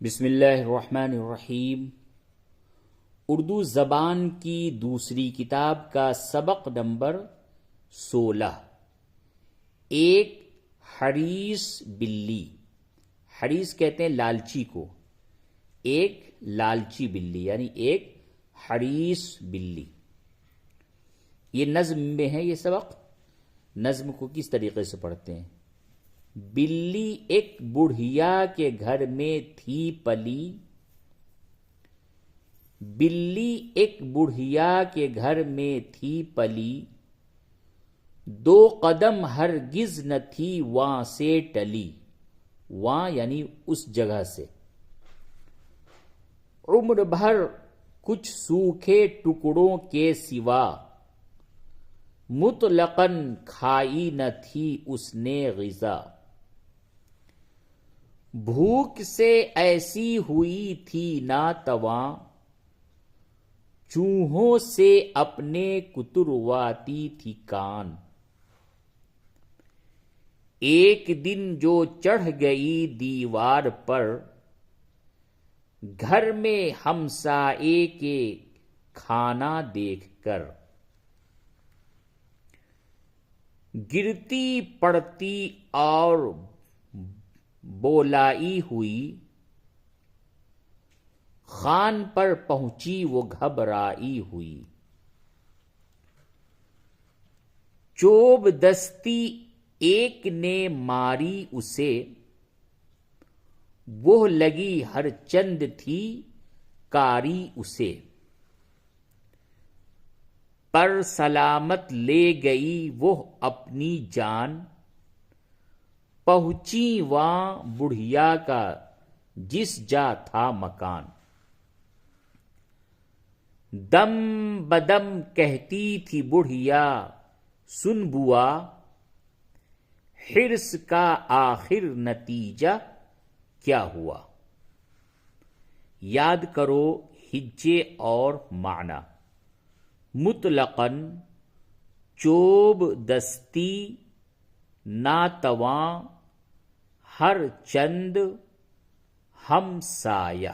بسم اللہ الرحمن الرحیم۔ اردو زبان کی دوسری کتاب کا سبق نمبر 16۔ ایک حریص بلی، حریص کہتے ہیں لالچی کو، ایک لالچی بلی یعنی ایک حریص بلی۔ یہ نظم میں ہے یہ سبق۔ نظم کو کس طریقے سے پڑھتے ہیں؟ بلی ایک بڑھیا کے گھر میں تھی پلی، بلی ایک بڑھیا کے گھر میں تھی پلی، دو قدم ہرگز نہ تھی وہاں سے ٹلی، وہاں یعنی اس جگہ سے۔ عمر بھر کچھ سوکھے ٹکڑوں کے سوا، مطلقاً کھائی نہ تھی اس نے غذا، بھوک سے ایسی ہوئی تھی ناتواں، چوہوں سے اپنے کترواتی تھی کان۔ ایک دن جو چڑھ گئی دیوار پر، گھر میں ہمسائے کے کھانا دیکھ کر، گرتی پڑتی اور بولائی ہوئی، خوان پر پہنچی وہ گھبرائی ہوئی، چوب دستی ایک نے ماری اسے، وہ لگی ہر چند تھی کاری اسے، پر سلامت لے گئی وہ اپنی جان، پہنچی وہاں بڑھیا کا جس جا تھا مکان۔ دم بدم کہتی تھی بڑھیا سن بوا، حرص کا آخر نتیجہ کیا ہوا۔ یاد کرو ہجے اور معنی۔ مطلقاً، چوب دستی، ناتواں، ہر چند، ہمسایہ۔